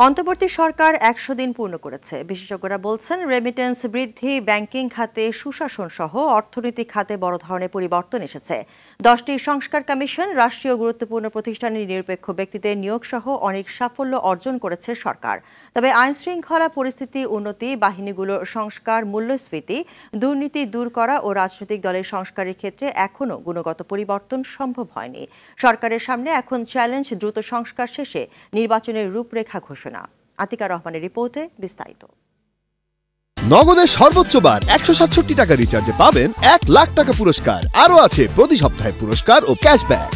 অন্তর্বর্তী সরকার ১০০ দিন পূর্ণ করেছে। বিশেষজ্ঞরা বলছেন, রেমিটেন্স বৃদ্ধি, ব্যাংকিং খাতে সুশাসন সহ অর্থনৈতিক খাতে বড় ধরনের পরিবর্তন এসেছে। 10টি সংস্কার কমিশন, রাষ্ট্রীয় গুরুত্বপূর্ণ প্রতিষ্ঠানের নিরপেক্ষ ব্যক্তিদের নিয়োগ সহ অনেক সাফল্য অর্জন করেছে সরকার। তবে আইন শৃঙ্খলা পরিস্থিতি উন্নতি, বাহিনীগুলোর সংস্কার, মূল্যস্ফীতি, দুর্নীতি দূর করা ও রাজনৈতিক দলের সংস্কারের ক্ষেত্রে এখনও গুণগত পরিবর্তন সম্ভব হয়নি। সরকারের সামনে এখন চ্যালেঞ্জ দ্রুত সংস্কার শেষে নির্বাচনের রূপরেখা ঘোষণা। আতিকা রহমানের রিপোর্টে বিস্তারিত। নগদের সর্বোচ্চ বার 167 টাকা রিচার্জে পাবেন 1 লাখ টাকা পুরস্কার। আরও আছে প্রতি সপ্তাহে পুরস্কার ও ক্যাশব্যাক।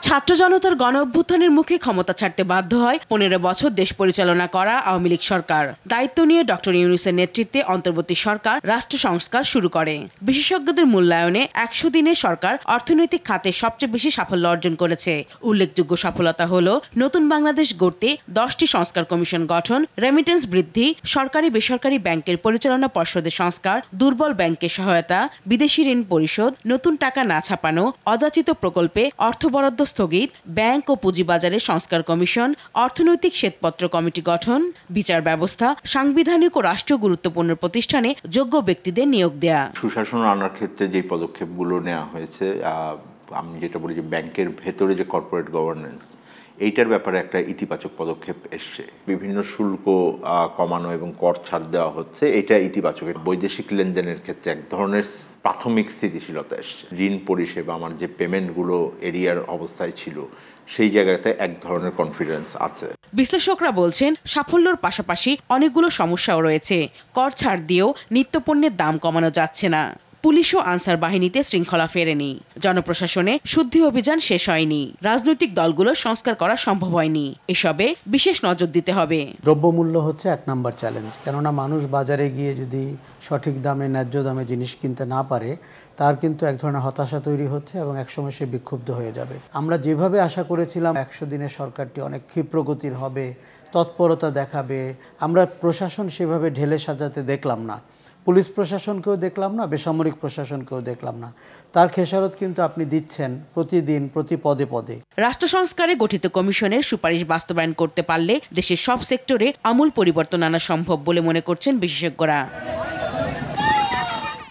ছাত্র জনতার গণ অভ্যুত্থানের মুখে ক্ষমতা ছাড়তে বাধ্য হয় 15 বছর দেশ পরিচালনা করা আওয়ামী লীগ সরকার। দায়িত্ব নিয়ে ডক্টর ইউনূসের নেতৃত্বে অন্তর্বর্তী সরকার রাষ্ট্র সংস্কার শুরু করে। বিশেষজ্ঞদের মূল্যায়নে 100 দিনে সরকার অর্থনৈতিক খাতে সবচেয়ে বেশি সাফল্য অর্জন করেছে। উল্লেখযোগ্য সফলতা হলো নতুন বাংলাদেশ গড়তে 10টি সংস্কার কমিশন গঠন, রেমিটেন্স বৃদ্ধি, সরকারি বেসরকারি ব্যাংকের পরিচালনা পর্ষদের সংস্কার, দুর্বল ব্যাংকের সহায়তা, বিদেশি ঋণ পরিশোধ, নতুন টাকা না ছাপানো, অযাচিত প্রকল্পে অর্থ বরাদ্দ স্থগিত, ব্যাংক ও পুঁজিবাজারের সংস্কার কমিশন, অর্থনৈতিক শ্বেতপত্র কমিটি গঠন, বিচার ব্যবস্থা, সাংবিধানিক ও রাষ্ট্রীয় গুরুত্বপূর্ণ প্রতিষ্ঠানে যোগ্য ব্যক্তিদের নিয়োগ দেয়া। সুশাসন আনার ক্ষেত্রে যে পদক্ষেপগুলো নেওয়া হয়েছে, আমি যেটা বলি যে ব্যাংকের ভেতরে যে কর্পোরেট গভর্নেন্স, এইটার ব্যাপারে একটা ইতিবাচক পদক্ষেপ এসছে। বিভিন্ন শুল্ক কমানো এবং কর ছাড় দেওয়া হচ্ছে, এটা ইতিবাচক। বৈদেশিক লেনদেনের ক্ষেত্রে এক ধরনের প্রাথমিক স্থিতিশীলতা এসছে। ঋণ পরিষেবা, আমার যে পেমেন্টগুলো এরিয়ার অবস্থায় ছিল, সেই জায়গাতে এক ধরনের কনফিডেন্স আছে। বিশ্লেষকরা বলছেন, সাফল্যের পাশাপাশি অনেকগুলো সমস্যাও রয়েছে। কর ছাড় দিয়েও নিত্যপণ্যের দাম কমানো যাচ্ছে না। পুলিশ ও আনসার বাহিনীতে শৃঙ্খলা ফেরেনি। জনপ্রশাসনে শুদ্ধি অভিযান শেষ হয়নি। রাজনৈতিক দলগুলো সংস্কার করা সম্ভব হয়নি। এসবে বিশেষ নজর দিতে হবে। দ্রব্যমূল্য হচ্ছে 1 নম্বর চ্যালেঞ্জ। কেননা মানুষ বাজারে গিয়ে যদি সঠিক দামে, ন্যায্য দামে জিনিস কিনতে না পারে, তার কিন্তু এক ধরনের হতাশা তৈরি হচ্ছে এবং একসময় সে বিক্ষুব্ধ হয়ে যাবে। আমরা যেভাবে আশা করেছিলাম 100 দিনের সরকারটি অনেক ক্ষিপ্রগতির হবে, তৎপরতা দেখাবে, আমরা প্রশাসন সেভাবে ঢেলে সাজাতে দেখলাম না। পুলিশ প্রশাসনকেও দেখলাম না, বেসামরিক প্রশাসনকেও দেখলাম না। তার খেসারত কিন্তু আপনি দিচ্ছেন প্রতিদিন, প্রতি পদে পদে। রাষ্ট্র সংস্কারে গঠিত কমিশনের সুপারিশ বাস্তবায়ন করতে পারলে দেশের সব সেক্টরে আমূল পরিবর্তন আনা সম্ভব বলে মনে করছেন বিশেষজ্ঞরা।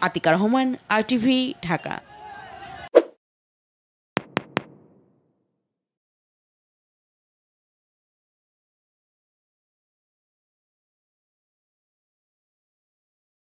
আতিকা রহমান, RTV, ঢাকা।